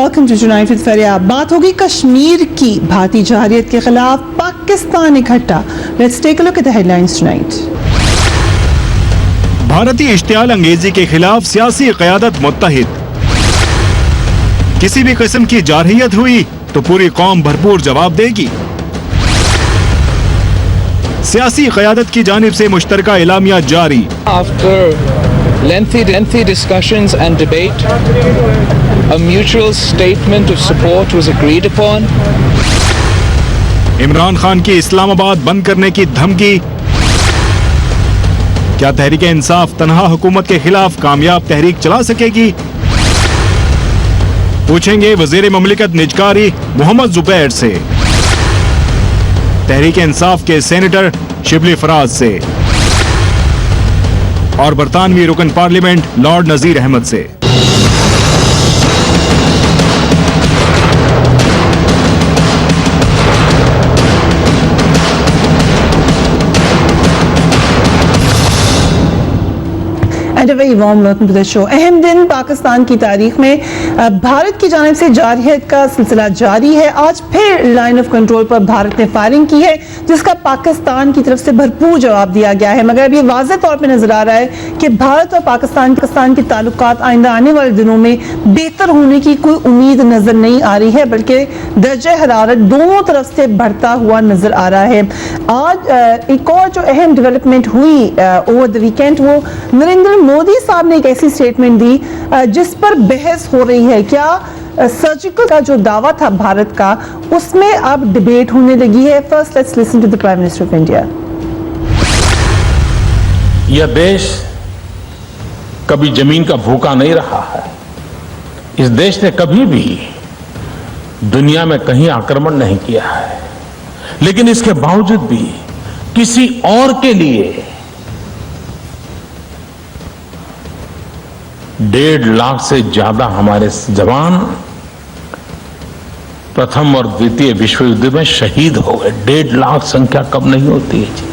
Welcome to tonight with फरिया। बात होगी कश्मीर की। भारतीय जरहरियत के खिलाफ पाकिस्तान इकट्ठा। Let's take a look at the headlines tonight. भारतीय इश्तियाल अंगेजी के खिलाफ सियासी क़यादत मुत्तहिद। किसी भी किस्म की जारहियत हुई तो पूरी कौम भरपूर जवाब देगी। सियासी क़यादत की जानिब से मुश्तरका एलामिया जारी। Lengthy discussions and debate, a mutual statement of support was agreed upon. Imran Khan की इस्लामाबाद बंद करने की धमकी। क्या तहरीक इंसाफ तनहा हुकूमत के खिलाफ कामयाब तहरीक चला सकेगी? पूछेंगे वजीर ममलिकत निजकारी मोहम्मद जुबैर से, तहरीक इंसाफ के सेनेटर शिबली फराज से और बरतानवी रुकन पार्लियामेंट लॉर्ड नजीर अहमद से। And a very warm welcome to the show. अहम दिन पाकिस्तान की तारीख में भारत की जानिब से जारहियत का सिलसिला जारी है। आज फिर लाइन ऑफ कंट्रोल पर भारत ने फायरिंग की है, जिसका पाकिस्तान की तरफ से भरपूर जवाब दिया गया है। मगर अब ये वाज़ेह तौर पे नजर आ रहा है कि भारत और पाकिस्तान के ताल्लुकात आइंदा आने वाले दिनों में बेहतर होने की कोई उम्मीद नजर नहीं आ रही है, बल्कि दर्जे हरारत दोनों तरफ से बढ़ता हुआ नजर आ रहा है। आज एक और जो अहम डेवलपमेंट हुई ओवर द वीकेंड, वो नरेंद्र मोदी साहब ने एक ऐसी स्टेटमेंट दी जिस पर बहस हो रही है। क्या सर्जिकल का जो दावा था भारत का, उसमें अब डिबेट होने लगी है। First let's listen to the prime minister of India. यह देश कभी जमीन का भूखा नहीं रहा है। इस देश ने कभी भी दुनिया में कहीं आक्रमण नहीं किया है, लेकिन इसके बावजूद भी किसी और के लिए 1.5 लाख से ज्यादा हमारे जवान प्रथम और द्वितीय विश्व युद्ध में शहीद हो गए। 1.5 लाख संख्या कम नहीं होती है।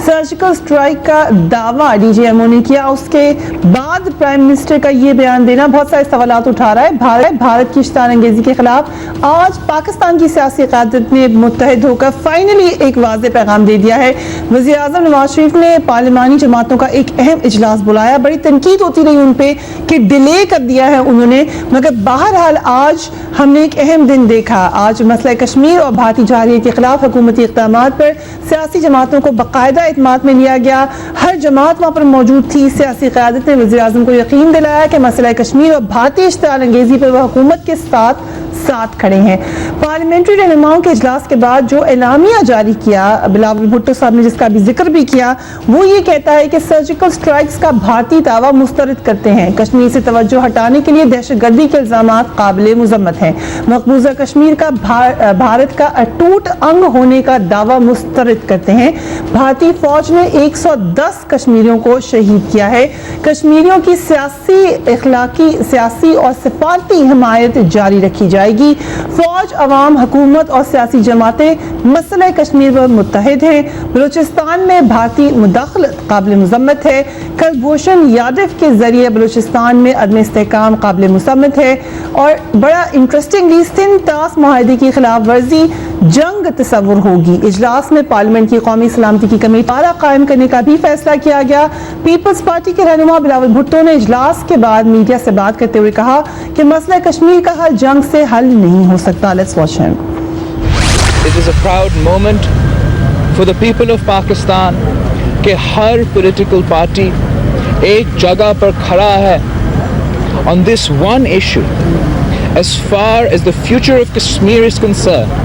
सर्जिकल स्ट्राइक का दावा डीजीएमओ ने किया, उसके बाद प्राइम मिनिस्टर का ये बयान देना बहुत सारे सवालात उठा रहा है। भारत की इश्तियाल अंगेजी के खिलाफ आज पाकिस्तान की सियासी क़यादत ने मुत्तहिद होकर फाइनली एक वाज़ेह पैगाम दे दिया है। वज़ीर आज़म नवाज शरीफ ने पार्लिमानी जमातों का एक अहम इजलास बुलाया। बड़ी तनकीद होती रही उन पे कि डिले कर दिया है उन्होंने, मगर बहरहाल आज हमने एक अहम दिन देखा। आज मसला कश्मीर और भारतीय जरहरियत के खिलाफ हुकूमती इक़दामात पर सियासी जमातों को बाकायदा इत्मीनान में लिया गया। हर जमात वहां पर मौजूद थी। सियासी क़यादत ने वज़ीर आज़म को यकीन दिलाया कि मसला कश्मीर और भारतीय इश्तियाल अंगेजी पर वह हुकूमत के साथ खड़े हैं। पार्लियामेंट्री रहनुमाओं के इजलास के बाद जो एलामिया जारी किया बिलावल भुट्टो साहब ने, जिसका भी जिक्र भी किया, वो ये कहता है कि सर्जिकल स्ट्राइक्स का भारतीय दावा मुस्तरद करते हैं। कश्मीर से तवज्जो हटाने के लिए दहशतगर्दी के इल्जामात काबिल मुज़म्मत हैं। मकबूजा कश्मीर का भारत का अटूट अंग होने का दावा मुस्तरद करते हैं। भारतीय फौज ने 110 कश्मीरियों को शहीद किया है। कश्मीरियों की सियासी, इखलाकी, सियासी और सिफारती हिमायत जारी रखी जाएगी। फौज, अवाम, हुकूमत और सियासी जमातें मसले कश्मीर पर मुत्तहिद हैं। बलूचिस्तान में भारतीय मुदाखलत काबिल मुज़म्मत है। कुलभूषण यादव के जरिए बलूचिस्तान में अदम इस्तेहकाम काबिल मुज़म्मत है। और बड़ा इंटरेस्टिंगली सिंध तास मुआहदे की खिलाफ वर्जी जंग तस्वुर होगी। इजलास में पार्लियामेंट की कौमी सलामती की कमेटी कायम करने का भी फैसला किया गया। पीपल्स पार्टी के रहनुमा बिलावल भुट्टो ने इजलास के बाद मीडिया से बात करते हुए कहा कि मसला कश्मीर का हल जंग से हल नहीं हो सकता। Let's watch him. It is a proud moment for the people of Pakistan कि हर political party एक जगह पर खड़ा है on this one issue. As far as the future of Kashmir is concerned,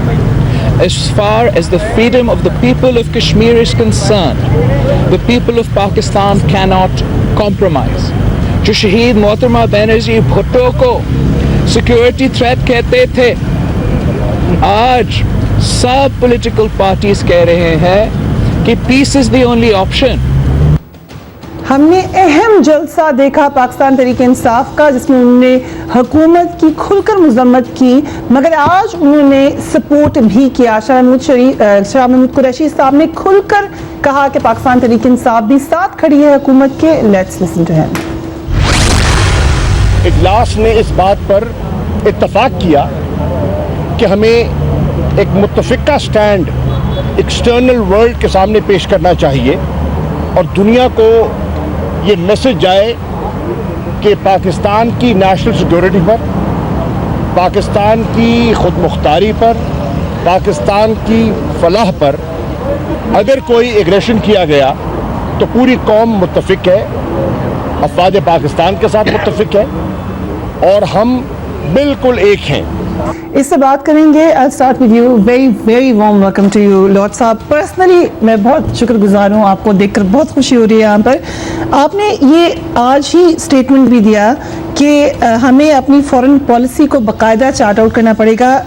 as far as the freedom of the people of Kashmir is concerned, the people of Pakistan cannot compromise. जो शहीद मोहतरमा बनर्जी भुट्टो को security threat कहते थे, आज सब political parties कह रहे हैं कि peace is the only option. हमने अहम जलसा देखा पाकिस्तान तहरीक इंसाफ का, जिसमें उन्होंने हुकूमत की खुलकर मजम्मत की, मगर आज उन्होंने सपोर्ट भी किया। शाह महमूद कुरैशी साहब ने खुलकर कहा कि पाकिस्तान तहरीक इंसाफ भी साथ खड़ी है हुकूमत के। Let's listen to him. इजलास ने इस बात पर इत्तफाक किया कि हमें एक मुत्तफ़िका स्टैंड एक्सटर्नल वर्ल्ड के सामने पेश करना चाहिए और दुनिया को ये मैसेज जाए कि पाकिस्तान की नेशनल सिक्योरिटी पर, पाकिस्तान की खुद मुख्तारी पर, पाकिस्तान की फलाह पर अगर कोई एग्रेशन किया गया तो पूरी कौम मुत्तफ़िक है, अफवाज पाकिस्तान के साथ मुत्तफ़िक है और हम बिल्कुल एक हैं। इससे बात करेंगे। I start with you. Very very warm welcome to you lord साहब। पर्सनली मैं बहुत शुक्रगुजार हूँ, आपको देखकर बहुत खुशी हो रही है। यहाँ पर आपने ये आज ही स्टेटमेंट भी दिया कि हमें अपनी फॉरेन पॉलिसी को बाकायदा चार्ट आउट करना पड़ेगा।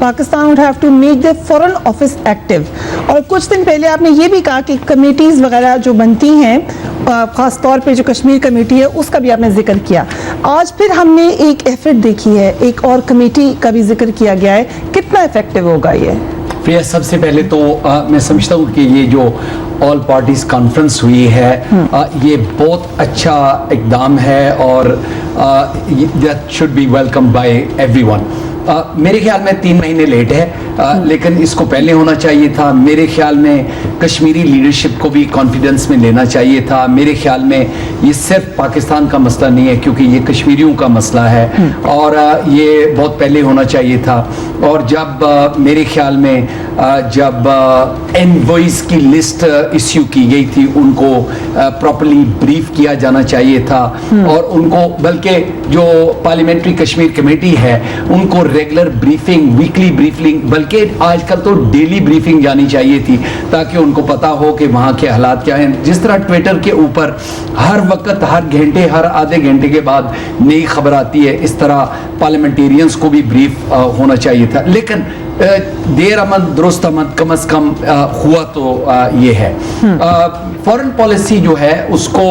Pakistan would have to make the foreign office active. और कुछ दिन पहले आपने ये भी कहा कि कमेटीज़ वगैरह जो बनती हैं, ख़ास तौर पे जो कश्मीर कमेटी है उसका भी आपने जिक्र किया। आज फिर हमने एक एफर्ट देखी है, एक और कमेटी का भी जिक्र किया गया है। कितना इफेक्टिव होगा ये? प्रिया, सबसे पहले तो मैं समझता हूँ कि ये जो ऑल पार्टीज कॉन्फ्रेंस हुई है ये बहुत अच्छा इकदाम है और that should be welcome by everyone. मेरे ख्याल में 3 महीने लेट है, लेकिन इसको पहले होना चाहिए था। मेरे ख्याल में कश्मीरी लीडरशिप को भी कॉन्फिडेंस में लेना चाहिए था। मेरे ख्याल में ये सिर्फ पाकिस्तान का मसला नहीं है, क्योंकि ये कश्मीरियों का मसला है और ये बहुत पहले होना चाहिए था। और जब मेरे ख्याल में जब एनवॉइस की लिस्ट इश्यू की गई थी, उनको प्रॉपर्ली ब्रीफ किया जाना चाहिए था और उनको, बल्कि जो पार्लियामेंट्री कश्मीर कमेटी है उनको रेगुलर ब्रीफिंग, वीकली ब्रीफिंग, बल्कि आजकल तो डेली ब्रीफिंग जानी चाहिए थी, ताकि उनको पता हो कि वहाँ के हालात क्या हैं। जिस तरह ट्विटर के ऊपर हर वक्त, हर घंटे, हर आधे घंटे के बाद नई खबर आती है, इस तरह पार्लियामेंटेरियंस को भी ब्रीफ होना चाहिए था। लेकिन देर आमद दुरुस्त आमद, कम अज कम हुआ तो ये है। फॉरेन पॉलिसी जो है उसको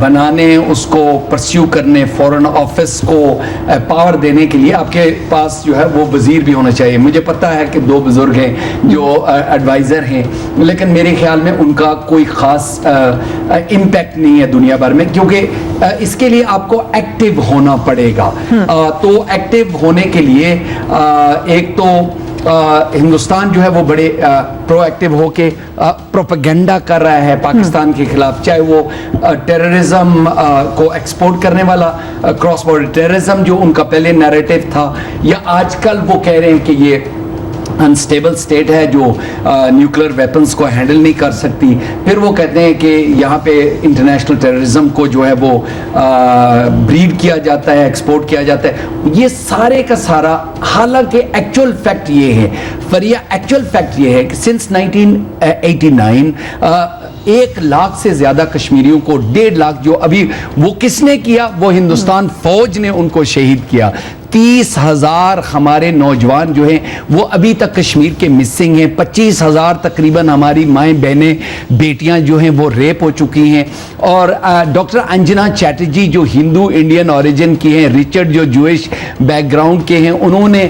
बनाने, उसको परस्यू करने, फॉरेन ऑफिस को पावर देने के लिए आपके पास जो है वो वजीर भी होना चाहिए। मुझे पता है कि 2 बुजुर्ग हैं जो एडवाइज़र हैं, लेकिन मेरे ख्याल में उनका कोई ख़ास इम्पैक्ट नहीं है दुनिया भर में, क्योंकि इसके लिए आपको एक्टिव होना पड़ेगा। तो एक्टिव होने के लिए एक तो हिंदुस्तान जो है वो बड़े प्रोएक्टिव होके प्रोपेगेंडा कर रहा है पाकिस्तान के खिलाफ, चाहे वो टेररिज्म को एक्सपोर्ट करने वाला क्रॉस बॉर्डर टेररिज्म जो उनका पहले नैरेटिव था, या आजकल वो कह रहे हैं कि ये अनस्टेबल स्टेट है जो न्यूक्लियर वेपन्स को हैंडल नहीं कर सकती। फिर वो कहते हैं कि यहाँ पे इंटरनेशनल टेररिज्म को जो है वो ब्रीड किया जाता है, एक्सपोर्ट किया जाता है। ये सारे का सारा, हालांकि एक्चुअल फैक्ट ये है, फरिया एक्चुअल फैक्ट ये है कि सिंस 1989 1 लाख से ज्यादा कश्मीरियों को, 1.5 लाख जो अभी वो किसने किया, वो हिंदुस्तान फौज ने उनको शहीद किया। 30,000 हमारे नौजवान जो हैं वो अभी तक कश्मीर के मिसिंग हैं। 25,000 तकरीबन हमारी माएँ बहनें बेटियां जो हैं वो रेप हो चुकी हैं। और डॉक्टर अंजना चैटर्जी जो हिंदू इंडियन ओरिजिन की हैं, रिचर्ड जो जूइश बैकग्राउंड के हैं, उन्होंने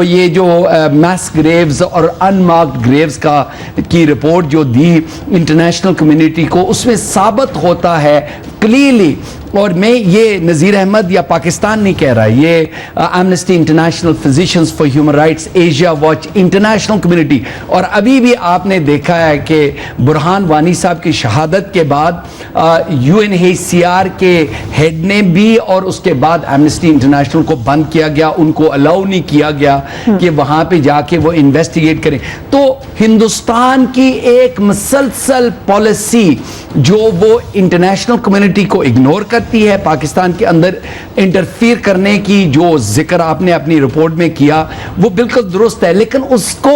ये जो मैस ग्रेव्स और अनमार्क्ड ग्रेव्स की रिपोर्ट जो दी इंटरनेशनल कम्युनिटी को, उसमें साबित होता है क्लियरली, और मैं ये नज़ीर अहमद या पाकिस्तान नहीं कह रहा, ये amnesty international, physicians for human rights, Asia watch, international community. और अभी भी आपने देखा है कि बुरहान वानी साहब की शहादत के बाद UNHCR के हेड ने भी, और उसके बाद एमनेस्टी इंटरनेशनल को बंद किया गया, उनको अलाउ नहीं किया गया कि वहाँ पे जाके वो इन्वेस्टिगेट करें। तो हिंदुस्तान की एक मुसलसल पॉलिसी जो वो इंटरनेशनल कम्युनिटी को इग्नोर करती है, पाकिस्तान के अंदर इंटरफियर करने की जो जिक्र आपने अपनी रिपोर्ट में किया वो बिल्कुल दुरुस्त है, लेकिन उसको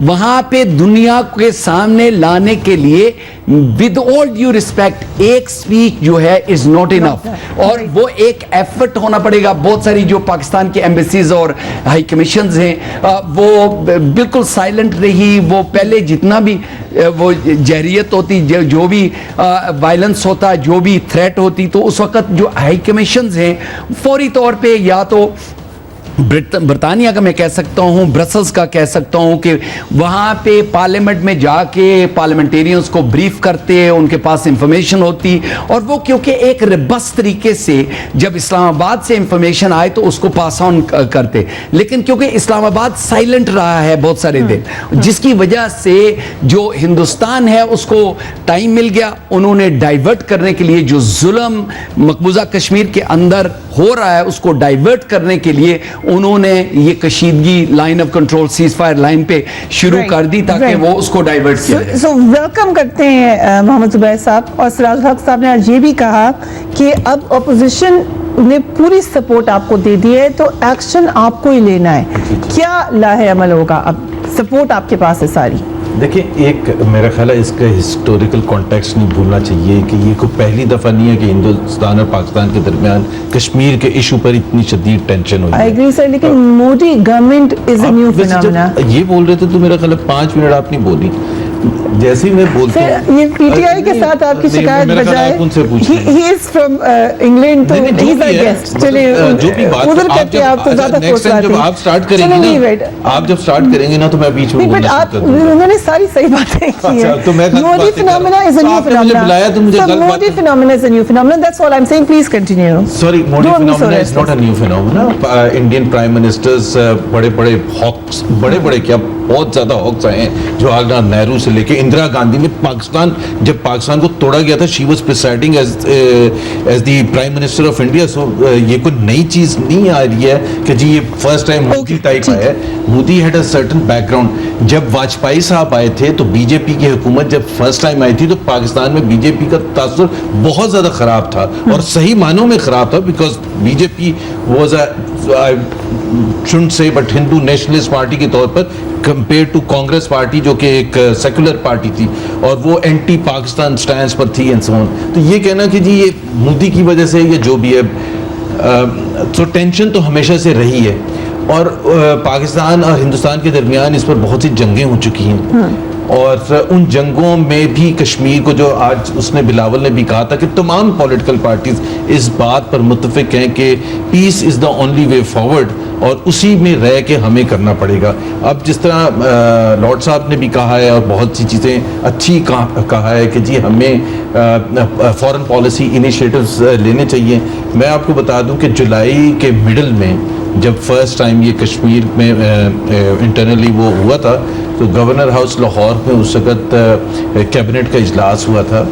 वहां पे दुनिया के सामने लाने के लिए विद ऑल ड्यू रिस्पेक्ट एक स्पीच जो है इज नॉट इनफ, और वो एक एफर्ट होना पड़ेगा। बहुत सारी जो पाकिस्तान की एम्बेसीज और हाई कमीशंस हैं वो बिल्कुल साइलेंट रही। वो पहले जितना भी वो जहरियत होती, जो भी वायलेंस होता, जो भी थ्रेट होती, तो उस वक्त जो हाई कमीशंस हैं फौरी तौर पे या तो برطانیہ کا میں کہہ سکتا ہوں, برسلز کا کہہ سکتا ہوں کہ وہاں پہ پارلیمنٹ میں جا کے پارلیمنٹیرینز کو بریف کرتے, ان کے پاس انفارمیشن ہوتی, اور وہ کیونکہ ایک ربس طریقے سے جب اسلام آباد سے انفارمیشن آئے تو اس کو پاس آن کرتے, لیکن کیونکہ اسلام آباد سائلنٹ رہا ہے بہت سارے دن, جس کی وجہ سے جو ہندوستان ہے اس کو ٹائم مل گیا, انہوں نے ڈائیورٹ کرنے کے لیے جو ظلم مقبوضہ کشمیر کے اندر ہو رہا ہے اس کو ڈائیورٹ کرنے کے لیے انہوں نے یہ کشیدگی line of control cease fire line پہ شروع کر دی تاکہ وہ اس کو ڈائیورٹ کیا جائے. سو ویلکم کرتے ہیں محمد زبیر صاحب, اور سراج الحق صاحب نے آج یہ بھی کہا کہ اب اپوزیشن نے پوری سپورٹ آپ کو دے دی ہے تو ایکشن آپ کو ہی لینا ہے, کیا لاہ عمل ہوگا؟ اب سپورٹ آپ کے پاس ہے ساری. دیکھیں, ایک میرا خیال ہے اس کا ہسٹوریکل کانٹیکسٹ نہیں بھولنا چاہیے کہ یہ کوئی پہلی دفعہ نہیں ہے کہ ہندوستان اور پاکستان کے درمیان کشمیر کے ایشو پر اتنی شدید ٹینشن ہوئی ہے. I agree sir, لیکن Modi government is a new phenomena. یہ بول رہے تھے تو میرا خیال ہے 5 منٹ آپ نہیں بولی, جیسے ہی میں بولتا ہوں یہ پی ٹی آئی کے ساتھ آپ کی شکایت بجائے ہی از فرام انگلینڈ تو ہی از اے گیسٹ. چلیے ادھر کرتے آپ تو زیادہ فورس لاتے ہیں. آپ سٹارٹ کریں گے نا, آپ جب سٹارٹ کریں گے نا تو میں بیچ میں بٹ آپ انہوں نے ساری صحیح باتیں کی ہیں. Modi phenomena is a new phenomena. Modi phenomena is a new phenomena. That's all I am seeing. Please continue. Sorry, Modi phenomena is not a new phenomena. Indian prime ministers بڑے بڑے ہاکس, بڑے بڑے کیا بہت زیادہ ہاکس آئے ہیں, جواہر نہرو سے لے کے اندرا گاندھی نے پاکستان, جب پاکستان کو توڑا گیا تھا she was presiding as the prime minister of India. So یہ کوئی نئی چیز نہیں آ رہی ہے کہ جی یہ فرسٹ ٹائم مودی ٹائپ آیا ہے. Modi had a certain back ground. جب واجپئی صاحب آئے تھے تو بی جے پی کی حکومت جب فرسٹ ٹائم آئی تھی تو پاکستان میں بی جے پی کا تاثر بہت زیادہ خراب تھا, اور صحیح معنوں میں خراب تھا, because B J P was a shouldn't say but Hindu nationalist party کے طور پر کمپیئر ٹو کانگریس پارٹی جو کہ ایک سیکولر پارٹی تھی, اور وہ اینٹی پاکستان سٹینڈز پر تھی اینڈ سو آن. تو یہ کہنا کہ جی یہ مودی کی وجہ سے یا جو بھی ہے, تو ٹینشن تو ہمیشہ سے رہی ہے, اور پاکستان اور ہندوستان کے درمیان اس پر بہت سی جنگیں ہو چکی ہیں, اور ان جنگوں میں بھی کشمیر کو, جو آج اس نے بلاول نے بھی کہا تھا کہ تمام پولیٹیکل پارٹیز اس بات پر متفق ہیں کہ پیس از دا اونلی وے فارورڈ, اور اسی میں رہ کے ہمیں کرنا پڑے گا. اب جس طرح لارڈ صاحب نے بھی کہا ہے اور بہت سی چیزیں اچھی کہا ہے کہ جی ہمیں فورن پالیسی انیشیٹوز لینے چاہیے. میں آپ کو بتا دوں کہ جولائی کے مڈل میں جب فرسٹ ٹائم یہ کشمیر میں انٹرنلی وہ ہوا تھا تو گورنر ہاؤس لاہور میں اس وقت کیبنٹ کا اجلاس ہوا تھا,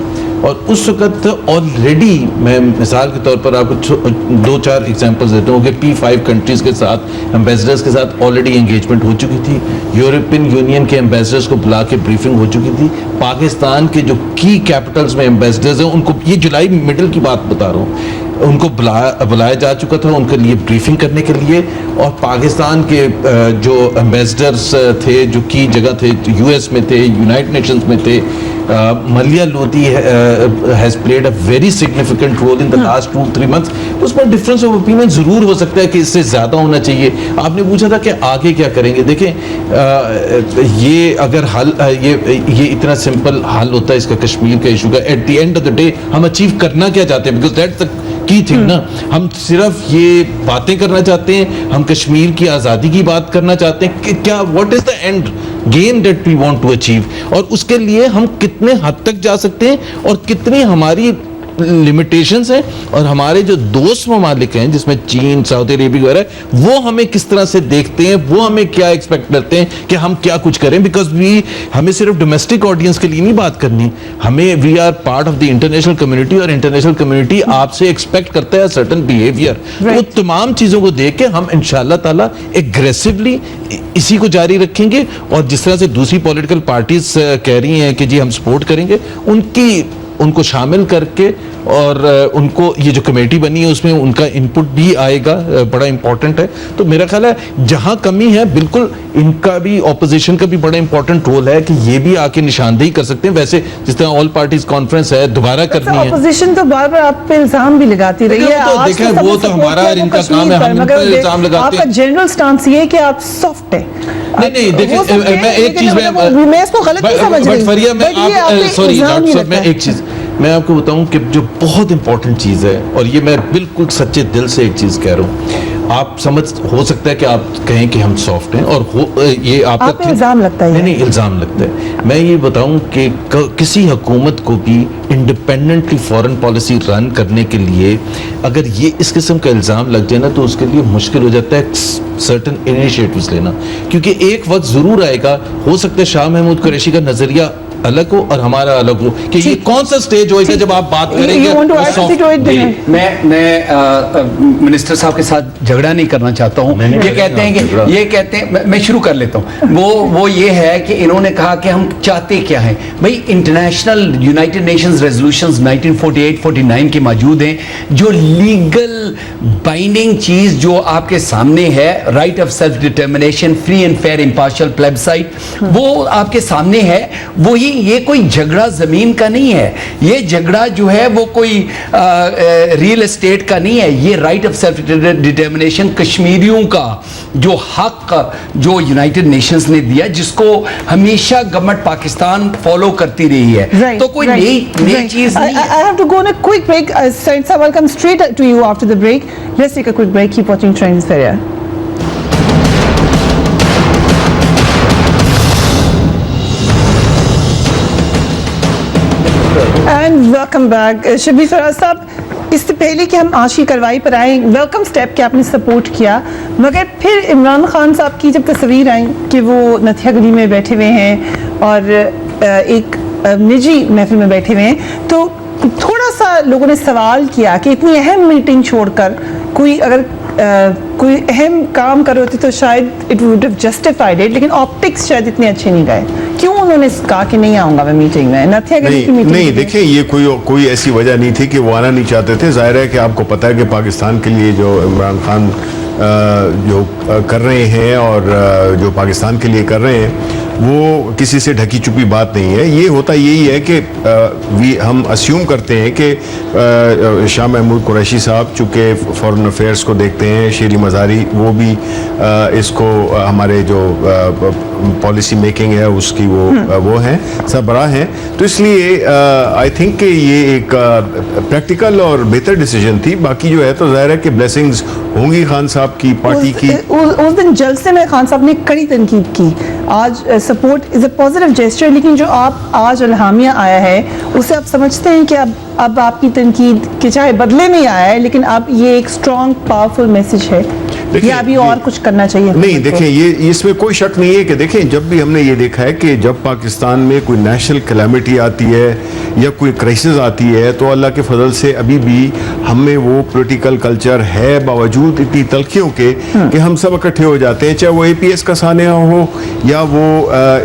اور اس وقت آلریڈی میں مثال کے طور پر آپ کو 2-4 ایگزامپلز دیتا ہوں کہ P5 کنٹریز کے ساتھ ایمبیسڈرز کے ساتھ آلریڈی انگیجمنٹ ہو چکی تھی, یورپین یونین کے ایمبیسڈرز کو بلا کے بریفنگ ہو چکی تھی, پاکستان کے جو کی کیپٹلز میں ایمبیسڈرز ہیں ان کو, یہ جولائی مڈل کی بات بتا رہا ہوں, ان کو بلایا جا چکا تھا ان کے لیے بریفنگ کرنے کے لیے, اور پاکستان کے جو ایمبیسڈرز تھے جو کی جگہ تھے, یو ایس میں تھے, یونائٹڈ نیشنز میں تھے, Maleeha Lodhi has played a very significant role in the last 2-3 months. اس پر ڈفرینس آف اوپینین ضرور ہو سکتا ہے کہ اس سے زیادہ ہونا چاہیے. آپ نے پوچھا تھا کہ آگے کیا کریں گے. دیکھیں, یہ اگر حل, یہ اتنا سمپل حل ہوتا ہے اس کا کشمیر کا ایشو کا, at the end of the day ہم اچیو کرنا کیا چاہتے ہیں, بیکاز دیٹس کی تھنگ نا. ہم صرف یہ باتیں کرنا چاہتے ہیں, ہم کشمیر کی آزادی کی بات کرنا چاہتے ہیں کہ کیا what is the end game that we want to achieve, اور اس کے لیے ہم کتنے حد تک جا سکتے ہیں اور کتنی ہماری لمیٹیشنز ہیں, اور ہمارے جو دوست ممالک ہیں جس میں چین, سعودی عربیہ وغیرہ, وہ ہمیں کس طرح سے دیکھتے ہیں, وہ ہمیں کیا ایکسپیکٹ کرتے ہیں کہ ہم کیا کچھ کریں. بیکاز ہمیں صرف ڈومیسٹک آڈینس کے لیے نہیں بات کرنی, ہمیں we are part of the international community, اور انٹرنیشنل کمیونٹی آپ سے ایکسپیکٹ کرتا ہے سرٹن بیہیویئر. وہ تمام چیزوں کو دیکھ کے ہم انشاءاللہ تعالیٰ ایگریسولی اسی کو جاری رکھیں گے, اور جس طرح سے دوسری پولیٹیکل پارٹیز کہہ رہی ہیں کہ جی ہم سپورٹ کریں گے, ان کو شامل کر کے, اور ان کو یہ جو کمیٹی بنی ہے اس میں ان کا انپٹ بھی آئے گا, بڑا امپورٹنٹ ہے. تو میرا خیال ہے جہاں کمی ہے بالکل ان کا بھی, اپوزیشن کا بھی بڑا امپورٹنٹ رول ہے کہ یہ بھی آ کے نشاندہی کر سکتے ہیں. ویسے جس طرح آل پارٹیز کانفرنس ہے دوبارہ کرنی ہے, اپوزیشن تو بار بار آپ پہ الزام بھی لگاتی رہی ہے. دیکھیں وہ تو ہمارا اور ان کا کام ہے, ہم ان پر الزام لگاتے ہیں. آپ کا جنرل سٹانس یہ ہے کہ آپ سافٹ ہیں. نہیں دیکھیں, میں ایک چیز میں اس کو غلط نہیں سمجھ رہی, فریا میں سوری ڈاکٹر صاحب, میں ایک چیز میں آپ کو بتاؤں کہ جو بہت امپورٹنٹ چیز ہے, اور یہ میں بالکل سچے دل سے ایک چیز کہہ رہا ہوں, آپ سمجھ ہو سکتا ہے کہ آپ کہیں کہ ہم سافٹ ہیں اور یہ آپ آپ پہ الزام لگتا ہے. نہیں الزام لگتا ہے. میں یہ بتاؤں کہ کسی حکومت کو بھی انڈیپینڈنٹلی فارن پالیسی رن کرنے کے لیے اگر یہ اس قسم کا الزام لگ جائے نا تو اس کے لیے مشکل ہو جاتا ہے سرٹن انیشیٹوز لینا, کیونکہ ایک وقت ضرور آئے گا, ہو سکتا ہے شاہ محمود قریشی کا نظریہ الگ ہو اور ہمارا الگ ہو, کہ یہ کون سا سٹیج ہوئے گا جب آپ بات کریں گے. میں منسٹر صاحب کے ساتھ جھگڑا نہیں کرنا چاہتا ہوں. یہ کہتے ہیں میں شروع کر لیتا ہوں. وہ یہ ہے کہ انہوں نے کہا کہ ہم چاہتے کیا ہیں. بھائی انٹرنیشنل یونائٹڈ نیشنز ریزولوشنز 1948-49 کے موجود ہیں جو لیگل بائنڈنگ چیز جو آپ کے سامنے ہے, right of self determination, free and fair impartial plebiscite, وہ آپ کے سامنے ہے. وہی یہ کوئی جھگڑا زمین کا نہیں ہے, یہ جھگڑا جو ہے وہ کوئی ریل اسٹیٹ کا نہیں ہے. یہ رائٹ آف سیلف ڈٹرمنیشن کشمیریوں کا جو حق جو یونائٹڈ نیشنز نے دیا, جس کو ہمیشہ گورنمنٹ پاکستان فالو کرتی رہی ہے, تو کوئی نئی چیز نہیں ہے. I have to go on a quick break. Said sir, I'll come straight to you after the break. Let's take a quick break. Keep watching Trends Area. And welcome back. Shabbir Faraz صاحب, اس سے پہلے کہ ہم آج کی کارروائی پر آئیں, ویلکم سٹیپ کہ آپ نے سپورٹ کیا, مگر پھر عمران خان صاحب کی جب تصویر آئیں کہ وہ نتھیا گلی میں بیٹھے ہوئے ہیں اور ایک نجی محفل میں بیٹھے ہوئے ہیں, تو تھوڑا سا لوگوں نے سوال کیا کہ اتنی اہم میٹنگ چھوڑ کر کوئی اگر کوئی اہم کام کر رہے ہوتے تو شاید it would have justified it, لیکن آپٹکس شاید اتنے اچھے نہیں گئے. کیوں انہوں نے کہا کہ نہیں آؤں گا میں میٹنگ میں؟ نتھیا گلی کی میٹنگ نہیں, دیکھیں یہ کوئی ایسی وجہ نہیں تھی کہ وہ آنا نہیں چاہتے تھے. ظاہر ہے کہ آپ کو پتہ ہے کہ پاکستان کے لیے جو عمران خان جو کر رہے ہیں اور جو پاکستان کے لیے کر رہے ہیں وہ کسی سے ڈھکی چھپی بات نہیں ہے. یہ ہوتا یہی ہے کہ ہم اسیوم کرتے ہیں کہ شاہ محمود قریشی صاحب چونکہ فارن افیئرس کو دیکھتے ہیں, شیری مزاری وہ بھی اس کو ہمارے جو پالیسی میکنگ ہے اس کی وہ ہیں, سربراہ ہیں, تو اس لیے آئی تھنک کہ یہ ایک پریکٹیکل اور بہتر ڈیسیجن تھی. باقی جو ہے تو ظاہر ہے کہ بلیسنگز ہوں گی خان صاحب کی, پارٹی کی. اس دن جلسے میں خان صاحب نے کڑی تنقید کی. آج support is a positive gesture, لیکن جو آپ آج الہامیہ آیا ہے اسے آپ سمجھتے ہیں کہ اب آپ کی تنقید کے چاہے بدلے میں آیا ہے لیکن اب یہ ایک اسٹرانگ پاورفل میسج ہے یا ابھی اور کچھ کرنا چاہیے؟ نہیں, دیکھیں یہ اس میں کوئی شک نہیں ہے کہ دیکھیں جب بھی ہم نے یہ دیکھا ہے کہ جب پاکستان میں کوئی نیشنل کلیمٹی آتی ہے یا کوئی کرائسس آتی ہے تو اللہ کے فضل سے ابھی بھی ہم میں وہ پولیٹیکل کلچر ہے باوجود اتنی تلخیوں کے کہ ہم سب اکٹھے ہو جاتے ہیں, چاہے وہ APS کا سانحہ ہو یا وہ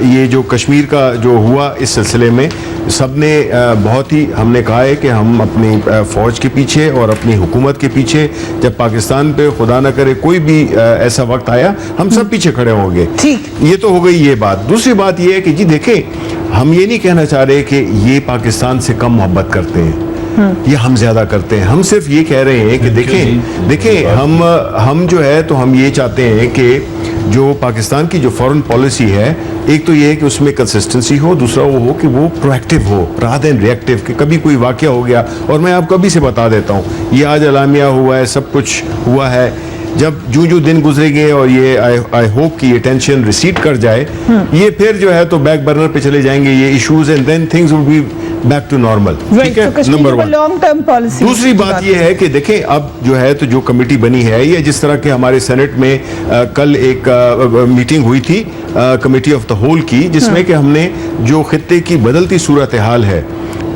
یہ جو کشمیر کا جو ہوا اس سلسلے میں. سب نے بہت ہی, ہم نے کہا ہے کہ ہم اپنی فوج کے پیچھے اور اپنی حکومت کے پیچھے, جب پاکستان پہ خدا نہ کرے کوئی بھی ایسا وقت آیا ہم سب پیچھے کھڑے ہوں گے. یہ تو ہو گئی یہ بات. دوسری بات یہ ہے کہ جی دیکھیں ہم یہ نہیں کہنا چاہ رہے کہ یہ پاکستان سے کم محبت کرتے ہیں یا ہم زیادہ کرتے ہیں. ہم صرف یہ کہہ رہے ہیں کہ دیکھیں ہم جو ہے تو ہم یہ چاہتے ہیں کہ جو پاکستان کی جو فارن پالیسی ہے, ایک تو یہ ہے کہ اس میں کنسسٹنسی ہو, دوسرا وہ ہو کہ وہ پرویکٹیو ہو رادر دین ریئیکٹیو, کہ کبھی کوئی واقعہ ہو گیا, اور میں آپ کو ابھی سے بتا دیتا ہوں یہ آج اعلامیہ ہوا ہے, سب کچھ ہوا ہے, جب جو دن گزرے گئے اور یہ آئی ہوپ کہ یہ ٹینشن ریسیڈ کر جائے, یہ پھر جو ہے تو بیک برنر پہ چلے جائیں گے یہ issues, and then things will be back to normal. ٹھیک ہے, نمبر 1. دوسری بات یہ ہے کہ دیکھیں اب جو ہے تو جو کمیٹی بنی ہے, یا جس طرح کہ ہمارے سینٹ میں کل ایک میٹنگ ہوئی تھی کمیٹی آف دا ہول کی, جس میں کہ ہم نے جو خطے کی بدلتی صورتحال ہے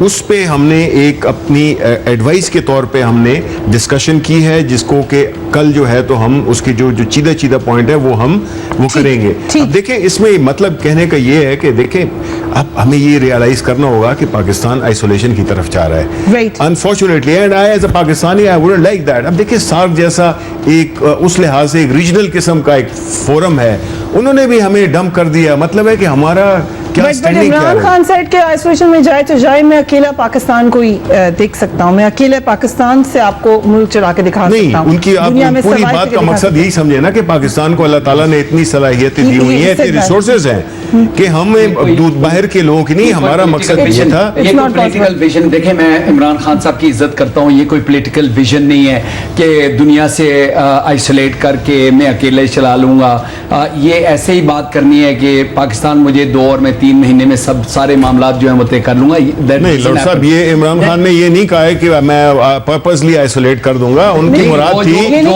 اس پہ ہم نے ایک اپنی ایڈوائس کے طور پہ ہم نے ڈسکشن کی ہے, جس کو کہ کل جو ہے تو ہم اس کے جو چیدہ پوائنٹ ہے وہ کریں گے. اب دیکھیں اس میں مطلب کہنے کا یہ ہے کہ دیکھیں اب ہمیں یہ ریئلائز کرنا ہوگا کہ پاکستان آئسولیشن کی طرف جا رہا ہے unfortunately, and I as a Pakistani I wouldn't like that. اب دیکھیں سارک جیسا ایک اس لحاظ سے ایک ریجنل قسم کا ایک فورم ہے, انہوں نے بھی ہمیں ڈمپ کر دیا. مطلب ہے کہ ہمارا عمران خان سیٹ کے آئسولیشن میں جائے تو جائے, میں अकेला पाकिस्तान को ही देख सकता हूँ, मैं अकेले पाकिस्तान से आपको मुल्क चला के दिखा नहीं, सकता हूँ। उनकी आप दुनिया में पूरी survive बात करके का दिखा मकसद सकता यही समझे ना कि पाकिस्तान को अल्लाह ताला ने इतनी सलाहियतें दी हुई हैं, इतने रिसोर्सेज हैं कि हम बाहर के लोगों की नहीं, हमारा मकसद ये था। ये कोई पॉलिटिकल विजन, देखें मैं इमरान खान साहब की इज्जत करता हूँ, ये कोई पॉलिटिकल विजन नहीं है कि दुनिया से आइसोलेट करके मैं अकेले चला लूँगा। ये ऐसे ही बात करनी है कि पाकिस्तान मुझे 2 और मैं 3 महीने में सब सारे मामला जो हैं वो तय कर लूँगा। नहीं लॉर्ड साहब, ये इमरान खान ने ये नहीं कहा है कि मैं पर्पसली आइसोलेट कर दूंगा। उनकी मुराद थी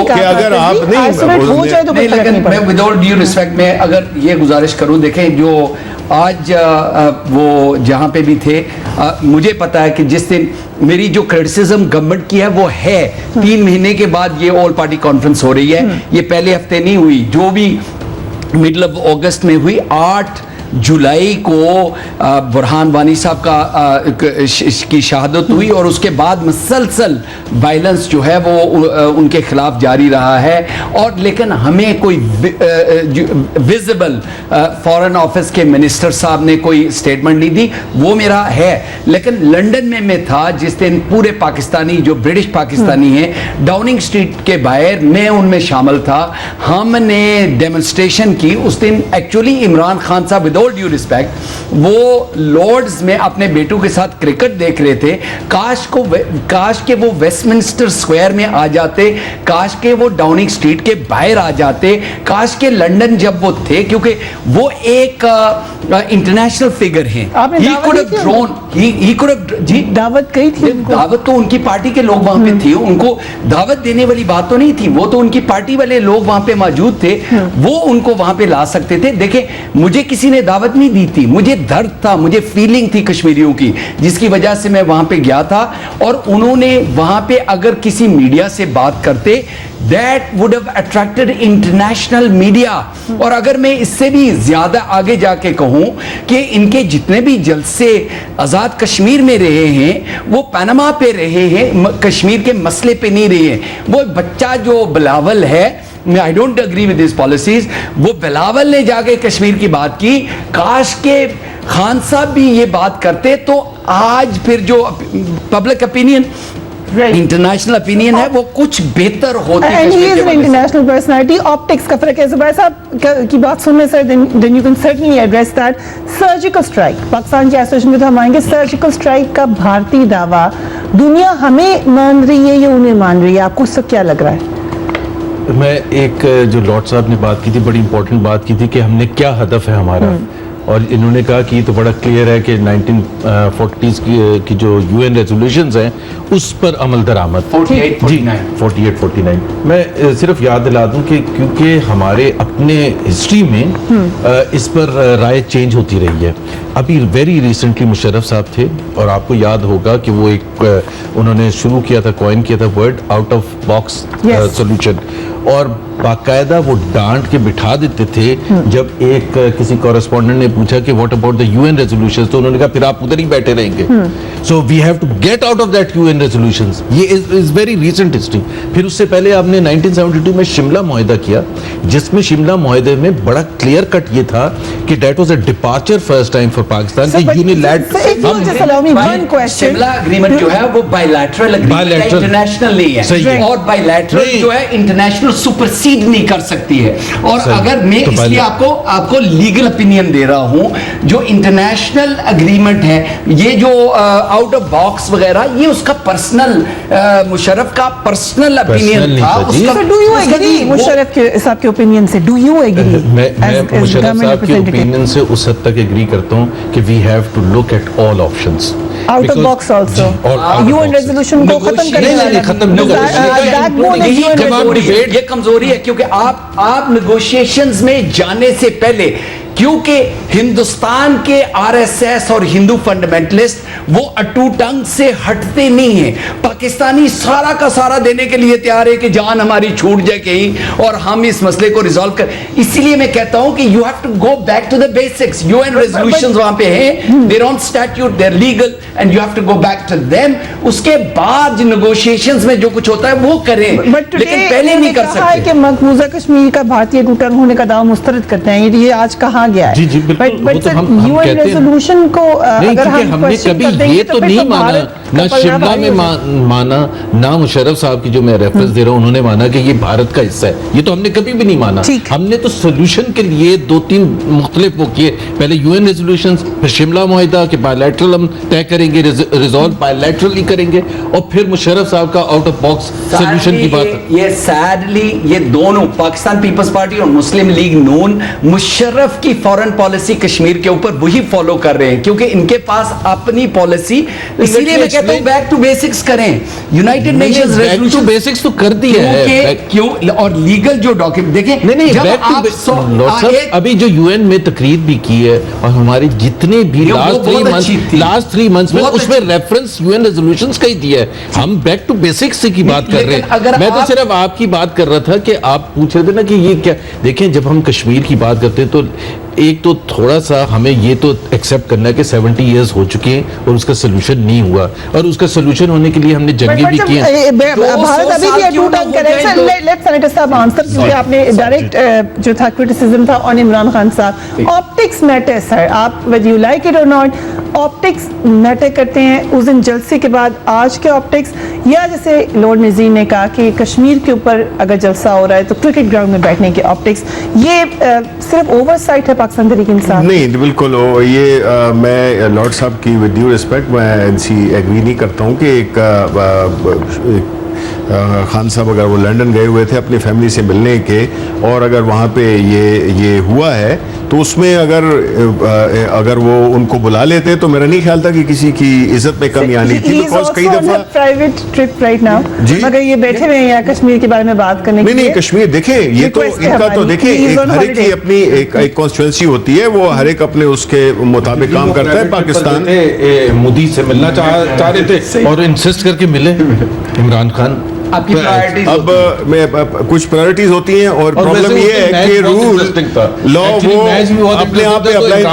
कि अगर आप नहीं, लेकिन मैं विदाउट ड्यू रिस्पेक्ट में अगर ये गुजारिश करूं, देखें जो आज वो जहाँ पे भी थे, मुझे पता है कि जिस दिन मेरी जो क्रिटिसिज्म गवर्नमेंट की है वो है 3 महीने के बाद ये ऑल पार्टी कॉन्फ्रेंस हो रही है, ये पहले हफ्ते नहीं हुई, जो भी मिडल ऑफ अगस्त में हुई। 8 जुलाई को बुरहान वानी साहब की शहादत हुई और उसके बाद मुसलसल वायलेंस जो है वो उनके खिलाफ जारी रहा है। और लेकिन हमें कोई विजिबल फॉरेन ऑफिस के मिनिस्टर साहब ने कोई स्टेटमेंट नहीं दी, वो मेरा है। लेकिन लंदन में मैं था जिस दिन पूरे पाकिस्तानी जो ब्रिटिश पाकिस्तानी हैं डाउनिंग स्ट्रीट के बाहर, मैं उनमें शामिल था, हमने डेमोन्स्ट्रेशन की उस दिन। एक्चुअली इमरान खान साहब विद ऑल ड्यू रिस्पेक्ट वो लॉर्ड्स में अपने बेटों के साथ क्रिकेट देख रहे थे। काश के वो वेस्टमिंस्टर स्क्वायर में आ जाते, काश के वो डाउनिंग स्ट्रीट के बाहर आ जाते, काश के लंदन जब वो थे, क्योंकि वो एक इंटरनेशनल फिगर हैं। दावत कही थी, दावत तो उनकी पार्टी के लोग वहां पे थे, उनको दावत देने वाली बात तो नहीं थी, वो तो उनकी पार्टी वाले लोग वहां पे मौजूद थे, वो उनको वहां पे ला सकते थे। देखें, मुझे किसी ने दावत नहीं दी थी, मुझे दर्द था, मुझे फीलिंग थी कश्मीरियों की, जिसकी वजह से मैं वहां पे गया था। और उन्होंने वहां पे अगर किसी मीडिया से बात करते, that would have attracted international media. और अगर मैं इससे भी ज्यादा आगे जाके कहूं कि इनके जितने भी जलसे आजाद कश्मीर में रहे हैं वो पनामा पे रहे हैं, कश्मीर के मसले पे नहीं रहे हैं। वो बच्चा जो बिलावल है, I don't agree with this policies, वो बिलावल ने जाके कश्मीर की बात की। काश के खान साहब भी ये बात करते तो आज फिर जो पब्लिक ओपिनियन, इंटरनेशनल ओपिनियन है, वो कुछ बेहतर होती है। इंटरनेशनल पर्सनालिटी, ऑप्टिक्स का फर्क है। जुबैर साहब की बात सुनने से then you can certainly address that. Surgical strike, Pakistan की एसोसिएशन में तो हम आएंगे, सर्जिकल स्ट्राइक का भारतीय दावा दुनिया हमें मान रही है या उन्हें मान रही है? आपको उससे क्या लग रहा है? मैं एक जो लॉर्ड साहब ने बात की थी, बड़ी इंपॉर्टेंट बात की थी कि हमने क्या हदफ है हमारा, और इन्होंने कहा कि ये तो बड़ा क्लियर है कि 1940s की जो यूएन रेजोल्यूशंस हैं उस पर अमल दरामद 48-49। मैं सिर्फ याद दिला दूं कि क्योंकि हमारे अपने हिस्ट्री में इस पर राय चेंज होती रही है। अभी वेरी रिसेंटली मुशर्रफ साहब थे और आपको याद होगा कि वो एक उन्होंने शुरू किया था, कॉइन किया था word out of box solution, और बाकायदा वो डांट के बिठा देते थे। जब एक किसी कॉरेस्पॉन्डेंट ने पूछा कि what about the UN resolutions, तो उन्होंने कहा फिर आप उधर ही बैठे रहेंगे। So we have to get out of that UN resolutions. ये इज वेरी रीसेंट हिस्ट्री। फिर उससे पहले आपने 1972 में शिमला मुआहिदा किया, जिसमें शिमला मुआहिदे में बड़ा क्लियर कट ये था कि that was a departure first time for Pakistan कि यूनिलैटरल शिमला एग्रीमेंट जो है वो बायलैटरल एग्रीमेंट, इंटरनेशनल नहीं है, और बायलैटरल जो है इंटरनेशनल सुपरसीड नहीं कर सकती है। और अगर मैं इसलिए आपको लीगल ओपिनियन दे रहा हूं, जो इंटरनेशनल एग्रीमेंट है, ये जो आउट ऑफ बॉक्स वगैरह, ये उसका पर्सनल, मुशर्रफ का पर्सनल ओपिनियन था। डू यू एग्री मुशर्रफ के साहब के ओपिनियन से? Do you agree? मैं मुशर्रफ साहब के ओपिनियन से उस हद तक एग्री करता हूं कि we have to look at all options out of box also. UN resolution को खत्म करने ये कमजोरी है, क्योंकि आप नेगोशिएशंस में जाने से पहले, क्योंकि हिंदुस्तान के आरएसएस और हिंदू फंडामेंटलिस्ट वो अटूट अंग से हटते नहीं हैं। पाकिस्तानी सारा का सारा देने के लिए तैयार है कि जान हमारी छूट जाए कहीं और हम इस मसले को रिजॉल्व कर। इसलिए मैं कहता हूं कि you have to go back to the basics. UN resolutions वहां पे हैं, they're on statute, they're legal, and you have to go back to them. उसके बाद जो negotiations में जो कुछ होता है वो करें, But today लेकिन पहले नहीं कर कहा है सकते. कि मकबूजा कश्मीर का भारतीय टूटा होने का दावा मुस्तरद करते हैं, ये आज कहा गया है. जी, जी, बिल्कुल. वो तो हम UN कहते हैं. रेजोल्यूशन को नहीं, अगर क्योंकि हम हमने question कभी कर देंगे ये तो फिर नहीं माना, भारत ना का शिमला परिणाम में आएगा. माना, ना मुशर्रफ साहब की जो मैं रेफरेंस दे रहा हूँ उन्होंने माना कि ये भारत का हिस्सा है. ये तो हमने कभी भी नहीं माना. ठीक. हमने तो सोल्यूशन के लिए 2-3 मुख्तलिफ वो किए. पहले UN रेजोल्यूशन, फिर शिमला मुआहिदा के बायलैटरल हम तय करेंगे, रिजॉल्व बायलैटरली करेंगे, और फिर मुशर्रफ साहब का आउट ऑफ बॉक्स सोल्यूशन की बात. ये सैडली ये दोनों पाकिस्तान पीपल्स पार्टी और मुस्लिम लीग नून मुशर्रफ की फॉरेन पॉलिसी कश्मीर के ऊपर वही फॉलो कर रहे हैं, क्योंकि इनके पास अपनी पॉलिसी. इसीलिए मैं कहता हूं बैक टू बेसिक्स करें. यूनाइटेड नेशंस रेजोल्यूशन बेसिक्स तो कर दिया है. क्यों और लीगल जो डॉक्यूमेंट देखें, नहीं जब back to आप अभी जो UN में तकरीर भी की है और हमारे जितने भी लास्ट 3 मंथ्स में उसमें रेफरेंस UN रेजोल्यूशंस का ही दिया है. हम बैक टू बेसिक्स की बात कर रहे हैं. मैं तो सिर्फ आपकी बात कर रहा था कि आप पूछ रहे थे ना कि ये क्या. देखें, जब हम कश्मीर की बात करते हैं तो एक तो थोड़ा सा हमें ये तो एक्सेप्ट करना है कि 70 इयर्स हो चुके हैं और उसका सोल्यूशन नहीं हुआ, और उसका सोल्यूशन होने के लिए हमने जंगे भी की हैं. भारत अभी भी to turn correction. Let senator साहब आंसर, क्योंकि आपने डायरेक्ट जो था क्रिटिसिज्म था ऑन इमरान खान साहब. ऑप्टिक्स मैटर सर, आप वेदर यू लाइक इट और नॉट, ऑप्टिक्स मैटर करते हैं. उस दिन जलसे के बाद आज के ऑप्टिक्स, या जैसे लॉर्ड नज़ीर ने कहा कि कश्मीर के ऊपर अगर जलसा हो रहा है तो क्रिकेट ग्राउंड में बैठने के ऑप्टिक्स, ये सिर्फ ओवरसाइट है पाकिस्तान तहरीक इंसाफ? नहीं, बिल्कुल. ये मैं लॉर्ड साहब की विद ड्यू रिस्पेक्ट मैं इनसे एग्री नहीं करता हूँ कि एक खान साहब अगर वो लंदन गए हुए थे अपनी फैमिली से मिलने के, और अगर वहाँ पे ये हुआ है तो उसमें अगर वो उनको बुला लेते तो मेरा नहीं ख्याल था कि किसी की इज्जत में कमी आनी थी. बिकॉज कई दफा प्राइवेट ट्रिप राइट नाउ, मगर ये बैठे हुए हैं यहाँ कश्मीर के बारे में बात करने के लिए. नहीं, कश्मीर देखें, ये तो इनका तो देखें, हर एक की अपनी एक कॉन्स्टिट्यूंसी होती है, वो हर एक अपने उसके मुताबिक काम करता है. पाकिस्तान मोदी से मिलना चाह रहे थे और इंसिस्ट करके मिले इमरान खान. आपकी प्रायोरिटीज अब कुछ प्रायोरिटीज होती हैं, और प्रॉब्लम ये है कि रूल लॉ वो अपने आप पे अप्लाई.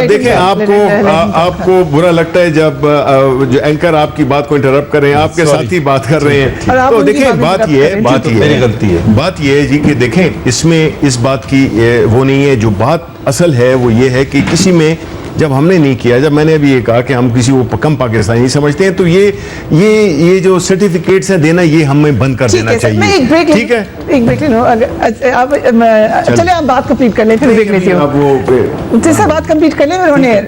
देखें, आपको बुरा लगता है जब जो एंकर आपकी बात को इंटरप्ट कर रहे हैं, आपके साथ ही बात कर रहे हैं. तो देखें, बात ये है जी कि देखें, इसमें इस बात की वो नहीं है. जो बात असल है वो ये है कि किसी में जब हमने नहीं किया, जब मैंने अभी ये कहा कि हम किसी को कम पाकिस्तानी समझते हैं, तो ये जो सर्टिफिकेट्स हैं देना, ये हमें बंद कर देना चाहिए. ठीक है, एक ब्रेक लो. चले आप बात कंप्लीट कर लें, फिर देख लेती हूँ. जैसे बात कंप्लीट कर लें उन्होंने.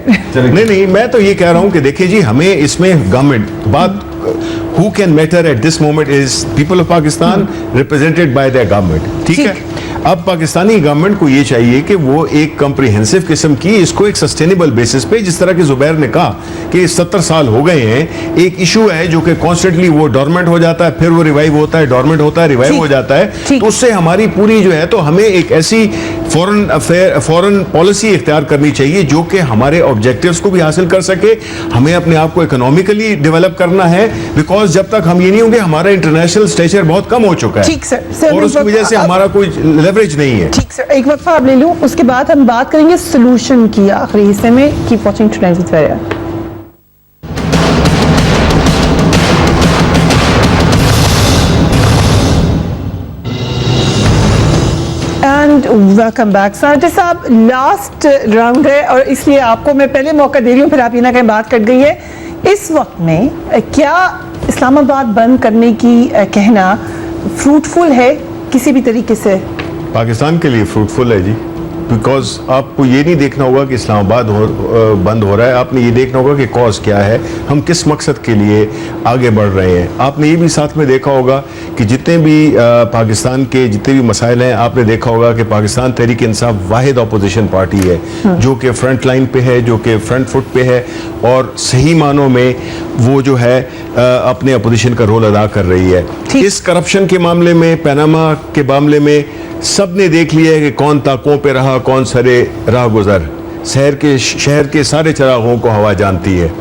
नहीं, मैं तो ये कह रहा हूँ कि देखिए जी, हमें इसमें गवर्नमेंट बात who can matter at this moment is people of Pakistan represented by their government. ठीक है. अब पाकिस्तानी गवर्नमेंट को ये चाहिए कि वो एक कम्प्रिहेंसिव किस्म की इसको एक सस्टेनेबल बेसिस पे, जिस तरह के जुबैर ने कहा कि 70 साल हो गए हैं, एक इशू है जो कि कॉन्स्टेंटली वो डोरमेंट हो जाता है, फिर वो रिवाइव होता है, डोरमेंट होता है, रिवाइव हो जाता है. तो उससे हमारी पूरी जो है, तो हमें एक ऐसी फॉरेन पॉलिसी इख्तियार करनी चाहिए जो कि हमारे ऑब्जेक्टिव्स को भी हासिल कर सके. हमें अपने आप को इकोनॉमिकली डेवलप करना है, बिकॉज जब तक हम ये नहीं होंगे, हमारा इंटरनेशनल स्टेचर बहुत कम हो चुका है. ठीक सर, और उसकी वजह से हमारा कोई लेवरेज नहीं है. ठीक सर, एक वक्फा आप ले लूं, उसके बाद हम बात करेंगे सोल्यूशन की आखिरी हिस्से में. Keep watching tonight's with Fariya. And welcome back. Sajid साहब, लास्ट राउंड है और इसलिए आपको मैं पहले मौका दे रही हूँ, फिर आप ये ना कहीं बात कट गई है. इस वक्त में क्या इस्लामाबाद बंद करने की कहना फ्रूटफुल है किसी भी तरीके से? पाकिस्तान के लिए फ्रूटफुल है जी, बिकॉज आपको ये नहीं देखना होगा कि इस्लामाबाद बंद हो रहा है, आपने ये देखना होगा कि कॉज क्या है, हम किस मकसद के लिए आगे बढ़ रहे हैं. आपने ये भी साथ में देखा होगा कि जितने भी पाकिस्तान के जितने भी मसाइल हैं, आपने देखा होगा कि पाकिस्तान तहरीक इंसाफ वाहिद अपोजिशन पार्टी है जो कि फ्रंट लाइन पे है, जो कि फ्रंट फुट पे है, और सही मानों में वो जो है अपने अपोजिशन का रोल अदा कर रही है. इस करप्शन के मामले में, पैनामा के मामले में सब ने देख लिया है कि कौन ताकों पे रहा, कौन सरे राह गुजर. शहर के सारे चरागों को हवा जानती है.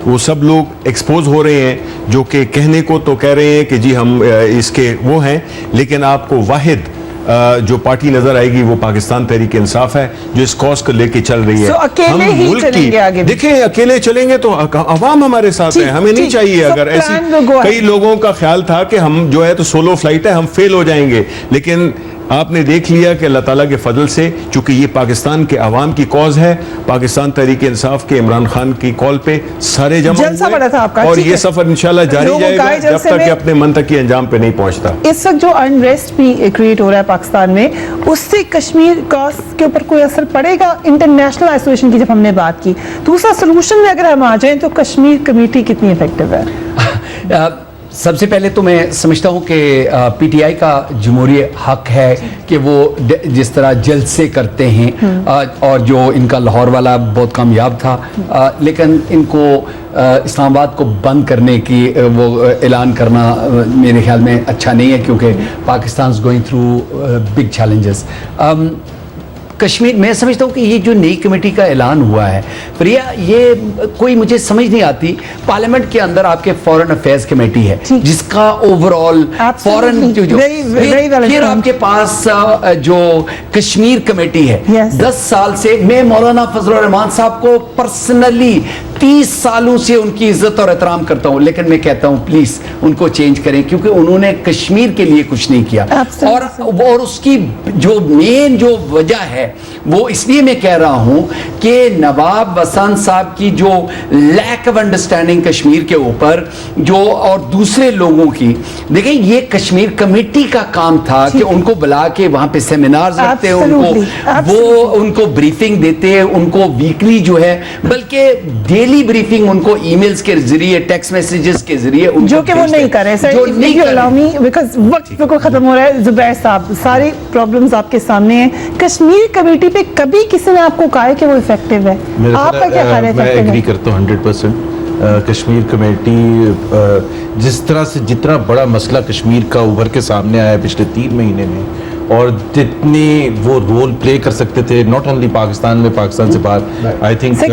वो सब लोग एक्सपोज हो रहे हैं, जो कि कहने को तो कह रहे हैं कि जी हम इसके वो हैं, लेकिन आपको वाहिद जो पार्टी नजर आएगी वो पाकिस्तान तहरीक इंसाफ है, जो इस कॉज को लेके चल रही है। So, अकेले हम ही मुल्क चलेंगे आगे भी? देखें, अकेले चलेंगे तो अवाम हमारे साथ है, हमें नहीं ठीक, चाहिए। so अगर ऐसी plan will go ahead. कई लोगों का ख्याल था कि हम जो है तो सोलो फ्लाइट है, हम फेल हो जाएंगे, लेकिन आपने देख लिया कि अल्लाह ताला के फजल से, चूंकि ये पाकिस्तान के अवाम की कॉज है, पाकिस्तान तहरीक इंसाफ के इमरान खान की कॉल पे सारे जमा जलसा बड़ा था आपका, और ठीक ये है। सफर इंशाल्लाह जारी लोगों का जाएगा है जब जलसे तक में- कि अपने मन तक के अंजाम पे नहीं पहुंचता। इस वक्त जो अनरेस्ट भी क्रिएट हो रहा है पाकिस्तान में, उससे कश्मीर कॉज के ऊपर कोई असर पड़ेगा? इंटरनेशनल आइसोलेशन की जब हमने बात की, दूसरा सोल्यूशन में अगर हम आ जाएं तो कश्मीर कमेटी कितनी इफेक्टिव है? सबसे पहले तो मैं समझता हूँ कि पीटीआई का जमहूरी हक है कि वो जिस तरह जलसे करते हैं, और जो इनका लाहौर वाला बहुत कामयाब था, लेकिन इनको इस्लामाबाद को बंद करने की वो ऐलान करना मेरे ख्याल में अच्छा नहीं है, क्योंकि Pakistan is going through big challenges. Kashmir, मैं समझता हूँ कि ये जो नई कमेटी का ऐलान हुआ है प्रिया, ये कोई मुझे समझ नहीं आती। पार्लियामेंट के अंदर आपके फॉरेन अफेयर्स कमेटी है जिसका ओवरऑल फॉरेन फिर आपके पास जो कश्मीर कमेटी है, 10 साल से मैं मौलाना फजलुर रहमान साहब को पर्सनली 30 सालों से उनकी इज्जत और एहतराम करता हूं, लेकिन मैं कहता हूं प्लीज उनको चेंज करें, क्योंकि उन्होंने कश्मीर के लिए कुछ नहीं किया। और उसकी जो मेन जो वजह है वो इसलिए मैं कह रहा हूं कि नवाब वसंत साहब की जो लैक ऑफ अंडरस्टैंडिंग कश्मीर के ऊपर, जो और दूसरे लोगों की, देखिए ये कश्मीर कमेटी का काम था कि उनको बुला के वहां पे सेमिनार्स रखते हैं, वो उनको ब्रीफिंग देते हैं, उनको वीकली जो है, बल्कि डेली ब्रीफिंग उनको ईमेल्स के जरिए, टेक्स्ट मैसेजेस के जरिए, जो कि वो नहीं कर रहे सर। जो नहीं कर रहे, बिकॉज़ वक्त बिल्कुल खत्म हो रहा है। जुबैर साहब, सारी प्रॉब्लम्स आपके सामने हैं। कश्मीर कमेटी पे कभी किसी ने आपको कहा है कि वो इफेक्टिव है? आपका क्या ख्याल है? मैं एग्री करता हूँ 100%। कश्मीर कमेटी जिस तरह से, जितना बड़ा मसला कश्मीर का उभर के सामने आया पिछले 3 महीने में, और जितनी वो रोल प्ले कर सकते थे, नॉट ओनली पाकिस्तान में, पाकिस्तान से बाहर, आई थिंक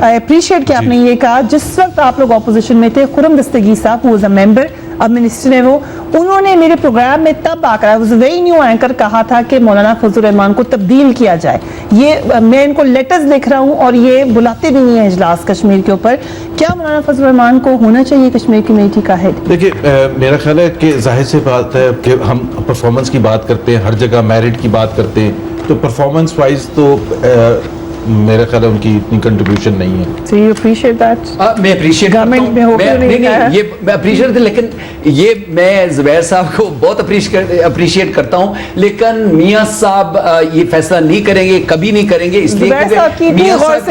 आई अप्रिशिएट कि आपने ये कहा। जिस वक्त आप लोग ऑपोजिशन में थे, खुरम दस्तगीर साहब हु वाज अ मेंबर, अब मिनिस्टर है वो, उन्होंने मेरे प्रोग्राम में तब आकर, I was a very new anchor, कहा था कि मौलाना फजलुर रहमान को तब्दील किया जाए। ये मैं इनको लेटर्स लिख रहा हूँ और ये बुलाते भी नहीं है इजलास कश्मीर के ऊपर। क्या मौलाना फजलुर रहमान को होना चाहिए कश्मीर कमेटी का हेड? देखिए, मेरा ख्याल है कि जाहिर सी बात है कि हम परफॉर्मेंस की बात करते हैं, हर जगह मेरिट की बात करते हैं, तो परफॉर्मेंस वाइज तो मेरा ख्याल है उनकी इतनी कंट्रीब्यूशन नहीं है। So you appreciate that? मैं अप्रिशिएट गवर्नमेंट में होकर नहीं है ये मैं अप्रिशिएट, लेकिन ये मैं जुबैर साहब को बहुत अप्रिशिएट करता हूं, लेकिन मियां साहब ये फैसला नहीं करेंगे, कभी नहीं करेंगे, इसलिए जुबैर साहब की मियां साहब